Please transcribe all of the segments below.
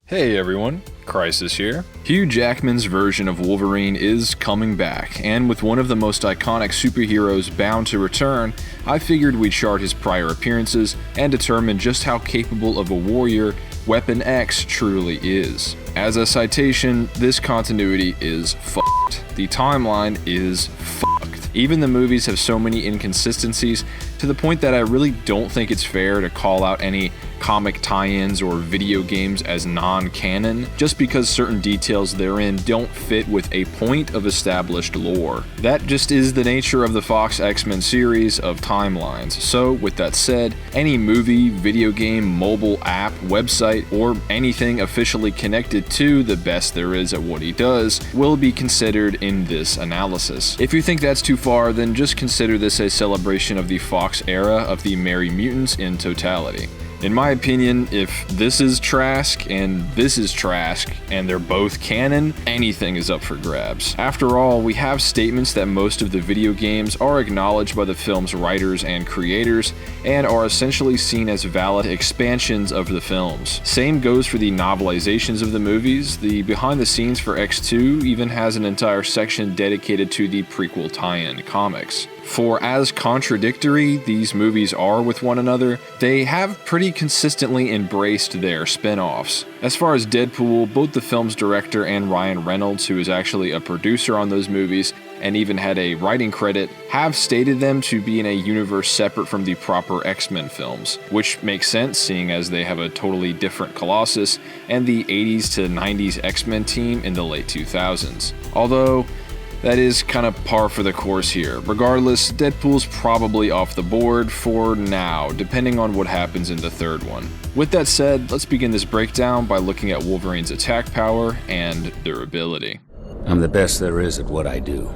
Hey everyone, Crisis here. Hugh Jackman's version of Wolverine is coming back, and with one of the most iconic superheroes bound to return, I figured we'd chart his prior appearances and determine just how capable of a warrior Weapon X truly is. As a citation, this continuity is fucked. The timeline is fucked. Even the movies have so many inconsistencies to the point that I really don't think it's fair to call out any comic tie-ins or video games as non-canon just because certain details therein don't fit with a point of established lore. That just is the nature of the Fox X-Men series of timelines. So with that said, any movie, video game, mobile app, website, or anything officially connected to the best there is at what he does will be considered in this analysis. If you think that's too far, then just consider this a celebration of the Fox era of the Merry Mutants in totality. In my opinion, if this is Trask and this is Trask, and they're both canon, anything is up for grabs. After all, we have statements that most of the video games are acknowledged by the film's writers and creators, and are essentially seen as valid expansions of the films. Same goes for the novelizations of the movies. The behind the scenes for X2 even has an entire section dedicated to the prequel tie-in comics. For as contradictory these movies are with one another, they have pretty consistently embraced their spin-offs. As far as Deadpool, both the film's director and Ryan Reynolds, who is actually a producer on those movies and even had a writing credit, have stated them to be in a universe separate from the proper X-Men films, which makes sense seeing as they have a totally different Colossus and the 80s to 90s X-Men team in the late 2000s. Although, that is kind of par for the course here. Regardless, Deadpool's probably off the board for now, depending on what happens in the third one. With that said, let's begin this breakdown by looking at Wolverine's attack power and durability. I'm the best there is at what I do.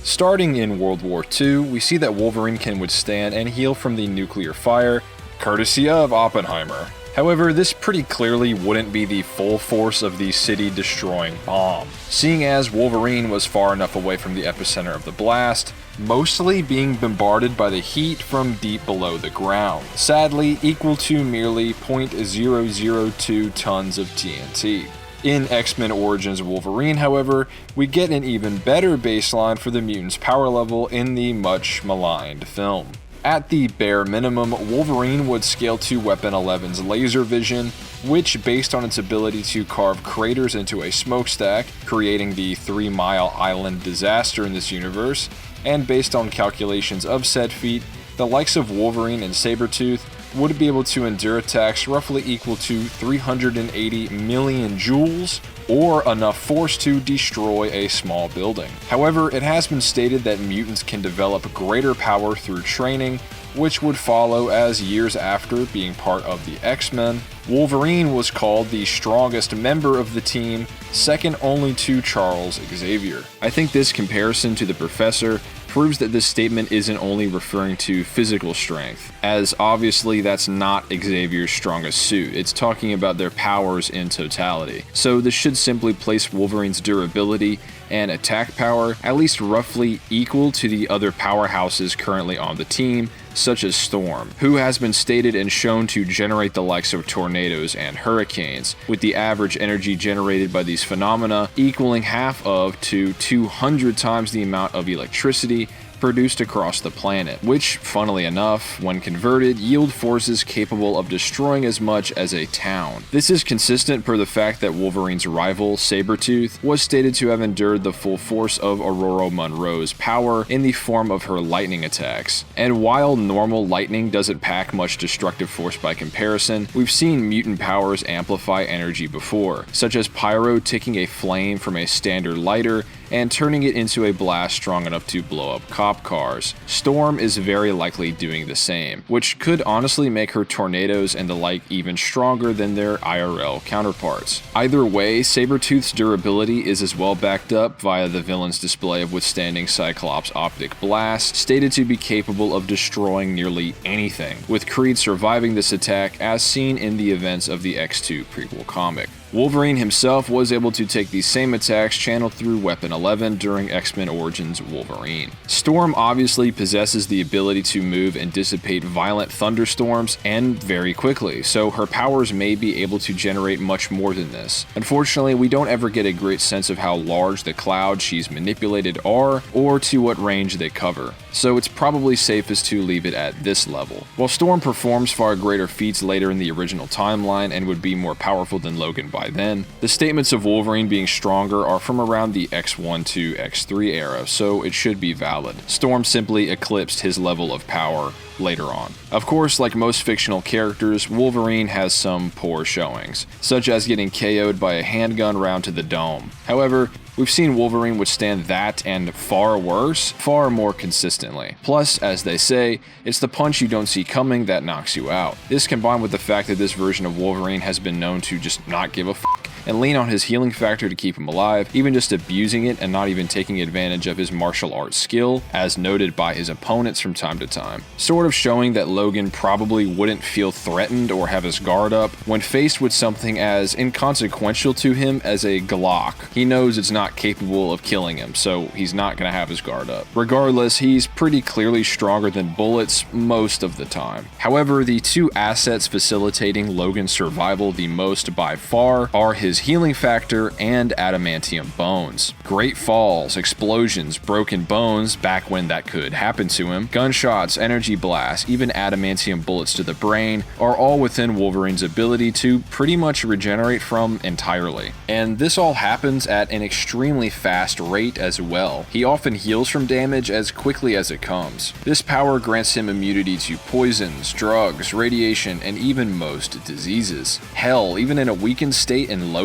Starting in World War II, we see that Wolverine can withstand and heal from the nuclear fire, courtesy of Oppenheimer. However, this pretty clearly wouldn't be the full force of the city-destroying bomb, seeing as Wolverine was far enough away from the epicenter of the blast, mostly being bombarded by the heat from deep below the ground, sadly equal to merely 0.002 tons of TNT. In X-Men Origins Wolverine, however, we get an even better baseline for the mutant's power level in the much maligned film. At the bare minimum, Wolverine would scale to Weapon 11's laser vision, which, based on its ability to carve craters into a smokestack, creating the 3 Mile Island disaster in this universe, and based on calculations of said feat, the likes of Wolverine and Sabretooth would be able to endure attacks roughly equal to 380 million joules, or enough force to destroy a small building. However, it has been stated that mutants can develop greater power through training, which would follow as years after being part of the X-Men, Wolverine was called the strongest member of the team, second only to Charles Xavier. I think this comparison to the Professor proves that this statement isn't only referring to physical strength, as obviously that's not Xavier's strongest suit, it's talking about their powers in totality. So this should simply place Wolverine's durability and attack power at least roughly equal to the other powerhouses currently on the team, such as Storm, who has been stated and shown to generate the likes of tornadoes and hurricanes, with the average energy generated by these phenomena equaling half of to 200 times the amount of electricity produced across the planet, which, funnily enough, when converted, yield forces capable of destroying as much as a town. This is consistent per the fact that Wolverine's rival, Sabretooth, was stated to have endured the full force of Aurora Monroe's power in the form of her lightning attacks. And while normal lightning doesn't pack much destructive force by comparison, we've seen mutant powers amplify energy before, such as Pyro taking a flame from a standard lighter and turning it into a blast strong enough to blow up cop cars. Storm is very likely doing the same, which could honestly make her tornadoes and the like even stronger than their IRL counterparts. Either way, Sabretooth's durability is as well backed up via the villain's display of withstanding Cyclops' optic blast, stated to be capable of destroying nearly anything, with Creed surviving this attack as seen in the events of the X2 prequel comic. Wolverine himself was able to take these same attacks channeled through Weapon 11 during X-Men Origins Wolverine. Storm obviously possesses the ability to move and dissipate violent thunderstorms, and very quickly, so her powers may be able to generate much more than this. Unfortunately, we don't ever get a great sense of how large the clouds she's manipulated are, or to what range they cover, so it's probably safest to leave it at this level. While Storm performs far greater feats later in the original timeline and would be more powerful than Logan by then, the statements of Wolverine being stronger are from around the X1 to X3 era, so it should be valid. Storm simply eclipsed his level of power later on. Of course, like most fictional characters, Wolverine has some poor showings, such as getting KO'd by a handgun round to the dome. However, we've seen Wolverine withstand that and far worse, far more consistently. Plus, as they say, it's the punch you don't see coming that knocks you out. This combined with the fact that this version of Wolverine has been known to just not give a f*** and lean on his healing factor to keep him alive, even just abusing it and not even taking advantage of his martial arts skill, as noted by his opponents from time to time. Sort of showing that Logan probably wouldn't feel threatened or have his guard up when faced with something as inconsequential to him as a Glock. He knows it's not capable of killing him, so he's not going to have his guard up. Regardless, he's pretty clearly stronger than bullets most of the time. However, the two assets facilitating Logan's survival the most by far are his healing factor and adamantium bones. Great falls, explosions, broken bones back when that could happen to him, gunshots, energy blasts, even adamantium bullets to the brain are all within Wolverine's ability to pretty much regenerate from entirely. And this all happens at an extremely fast rate as well. He often heals from damage as quickly as it comes. This power grants him immunity to poisons, drugs, radiation, and even most diseases. Hell, even in a weakened state in Logan,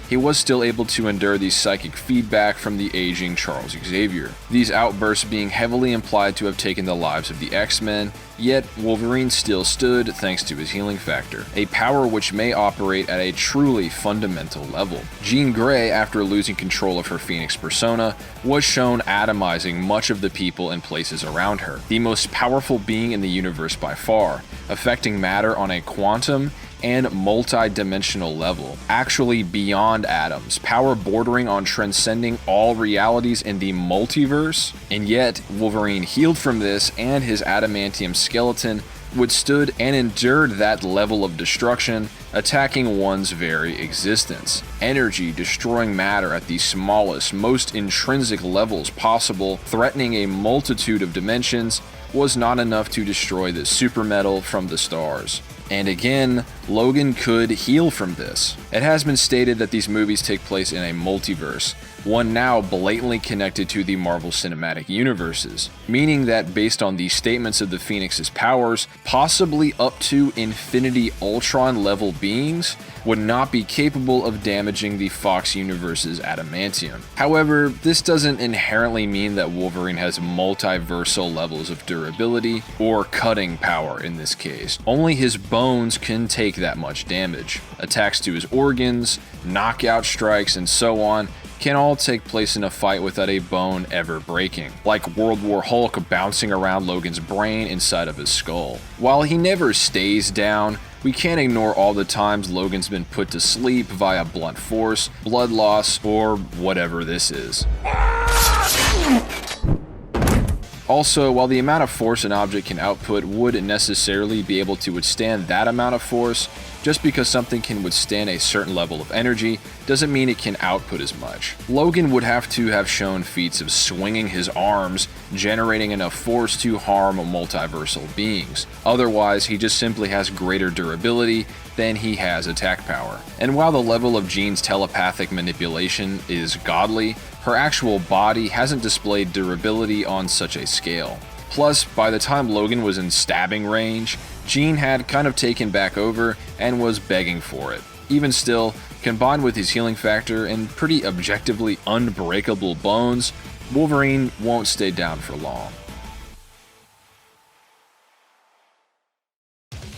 he was still able to endure the psychic feedback from the aging Charles Xavier. These outbursts being heavily implied to have taken the lives of the X-Men, yet Wolverine still stood thanks to his healing factor, a power which may operate at a truly fundamental level. Jean Grey, after losing control of her Phoenix persona, was shown atomizing much of the people and places around her, the most powerful being in the universe by far, affecting matter on a quantum and multi-dimensional level, actually beyond atoms, power bordering on transcending all realities in the multiverse, and yet Wolverine healed from this, and his adamantium skeleton withstood and endured that level of destruction, attacking one's very existence. Energy destroying matter at the smallest, most intrinsic levels possible, threatening a multitude of dimensions, was not enough to destroy the supermetal from the stars. And again, Logan could heal from this. It has been stated that these movies take place in a multiverse, one now blatantly connected to the Marvel Cinematic Universes, meaning that based on the statements of the Phoenix's powers, possibly up to Infinity Ultron level beings would not be capable of damaging the Fox Universe's adamantium. However, this doesn't inherently mean that Wolverine has multiversal levels of durability, or cutting power in this case. Only his bones can take that much damage. Attacks to his organs, knockout strikes, and so on can all take place in a fight without a bone ever breaking, like World War Hulk bouncing around Logan's brain inside of his skull. While he never stays down, we can't ignore all the times Logan's been put to sleep via blunt force, blood loss, or whatever this is. Also, while the amount of force an object can output wouldn't necessarily be able to withstand that amount of force, just because something can withstand a certain level of energy doesn't mean it can output as much. Logan would have to have shown feats of swinging his arms, generating enough force to harm multiversal beings. Otherwise, he just simply has greater durability than he has attack power. And while the level of Jean's telepathic manipulation is godly, her actual body hasn't displayed durability on such a scale. Plus, by the time Logan was in stabbing range, Jean had kind of taken back over and was begging for it. Even still, combined with his healing factor and pretty objectively unbreakable bones, Wolverine won't stay down for long.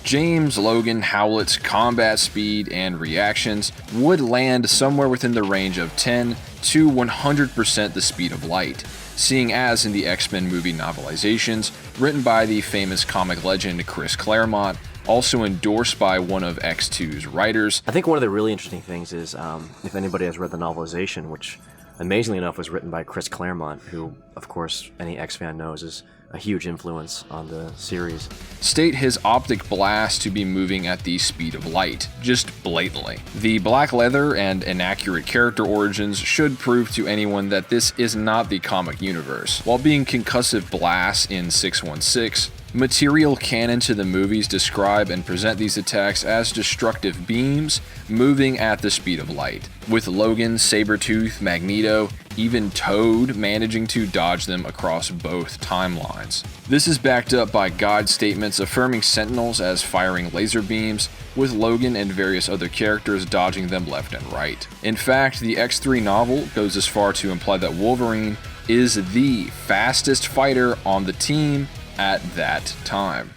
James Logan Howlett's combat speed and reactions would land somewhere within the range of 10 to 100% the speed of light, seeing as in the X-Men movie novelizations, written by the famous comic legend Chris Claremont, also endorsed by one of X2's writers. I think one of the really interesting things is, if anybody has read the novelization, which amazingly enough was written by Chris Claremont, who, of course, any X fan knows is a huge influence on the series. State his optic blast to be moving at the speed of light, just blatantly. The black leather and inaccurate character origins should prove to anyone that this is not the comic universe. While being concussive blasts in 616, material canon to the movies describe and present these attacks as destructive beams moving at the speed of light, with Logan, Sabretooth, Magneto, even Toad managing to dodge them across both timelines. This is backed up by guide statements affirming Sentinels as firing laser beams, with Logan and various other characters dodging them left and right. In fact, the X3 novel goes as far to imply that Wolverine is the fastest fighter on the team at that time.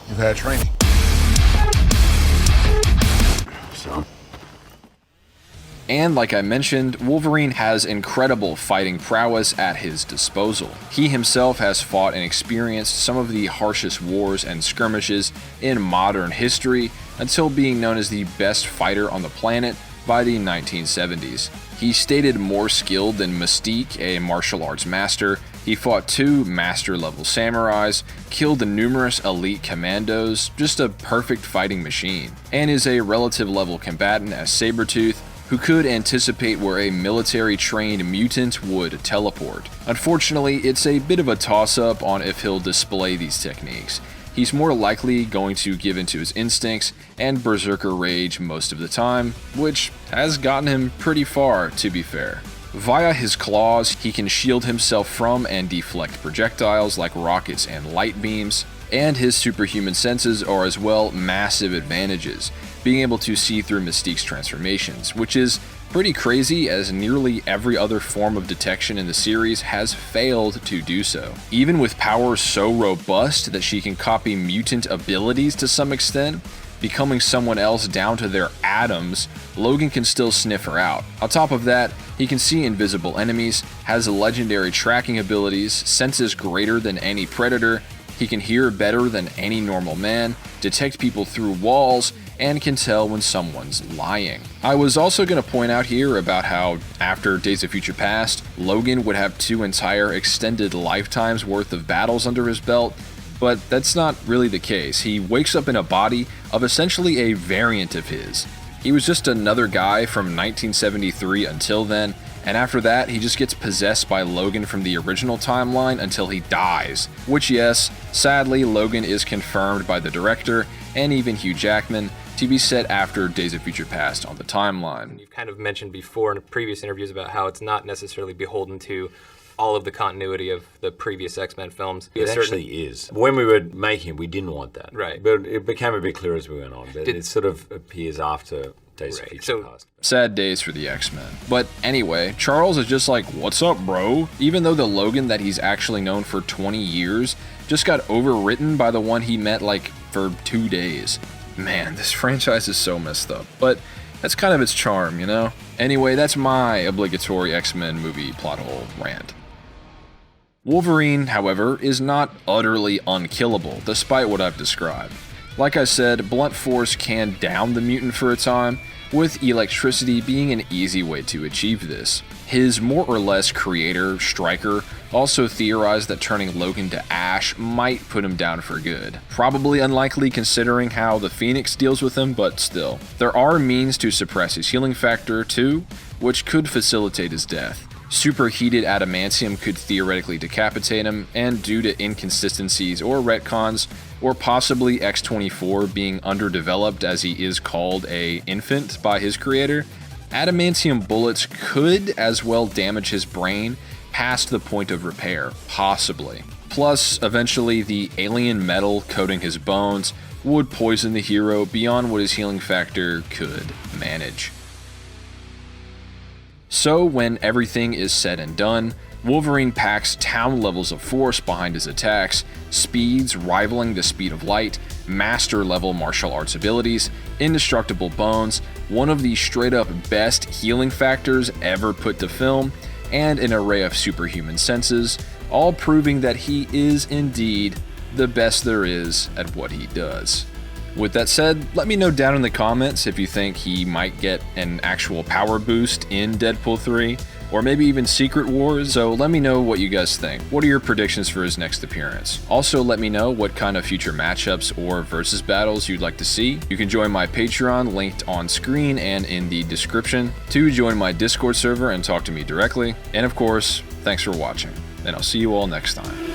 You've had training. So? And like I mentioned, Wolverine has incredible fighting prowess at his disposal. He himself has fought and experienced some of the harshest wars and skirmishes in modern history, until being known as the best fighter on the planet by the 1970s. He stated more skilled than Mystique, a martial arts master. He fought 2 master-level samurais, killed numerous elite commandos, just a perfect fighting machine, and is a relative-level combatant as Sabretooth, who could anticipate where a military-trained mutant would teleport. Unfortunately, it's a bit of a toss-up on if he'll display these techniques. He's more likely going to give into his instincts and berserker rage most of the time, which has gotten him pretty far, to be fair. Via his claws, he can shield himself from and deflect projectiles like rockets and light beams, and his superhuman senses are as well massive advantages, being able to see through Mystique's transformations, which is pretty crazy as nearly every other form of detection in the series has failed to do so. Even with powers so robust that she can copy mutant abilities to some extent, becoming someone else down to their atoms, Logan can still sniff her out. On top of that, he can see invisible enemies, has legendary tracking abilities, senses greater than any predator, he can hear better than any normal man, detect people through walls, and can tell when someone's lying. I was also going to point out here about how, after Days of Future Past, Logan would have 2 entire extended lifetimes worth of battles under his belt, but that's not really the case. He wakes up in a body of essentially a variant of his. He was just another guy from 1973 until then, and after that, he just gets possessed by Logan from the original timeline until he dies. Which, yes, sadly, Logan is confirmed by the director, and even Hugh Jackman, to be set after Days of Future Past on the timeline. You've kind of mentioned before in previous interviews about how it's not necessarily beholden to all of the continuity of the previous X-Men films. It actually is. When we were making it, we didn't want that. Right. But it became a bit clear as we went on. But it sort of appears after Days of Future Past. Sad days for the X-Men. But anyway, Charles is just like, what's up, bro? Even though the Logan that he's actually known for 20 years just got overwritten by the one he met like for 2 days. Man, this franchise is so messed up. But that's kind of its charm, you know? Anyway, that's my obligatory X-Men movie plot hole rant. Wolverine, however, is not utterly unkillable, despite what I've described. Like I said, blunt force can down the mutant for a time, with electricity being an easy way to achieve this. His more or less creator, Stryker, also theorized that turning Logan to ash might put him down for good. Probably unlikely considering how the Phoenix deals with him, but still. There are means to suppress his healing factor too, which could facilitate his death. Superheated adamantium could theoretically decapitate him, and due to inconsistencies or retcons, or possibly X-24 being underdeveloped as he is called a infant by his creator, adamantium bullets could as well damage his brain past the point of repair, possibly. Plus, eventually the alien metal coating his bones would poison the hero beyond what his healing factor could manage. So when everything is said and done, Wolverine packs town levels of force behind his attacks, speeds rivaling the speed of light, master level martial arts abilities, indestructible bones, one of the straight up best healing factors ever put to film, and an array of superhuman senses, all proving that he is indeed the best there is at what he does. With that said, let me know down in the comments if you think he might get an actual power boost in Deadpool 3, or maybe even Secret Wars, so let me know what you guys think. What are your predictions for his next appearance? Also, let me know what kind of future matchups or versus battles you'd like to see. You can join my Patreon, linked on screen and in the description, to join my Discord server and talk to me directly. And of course, thanks for watching, and I'll see you all next time.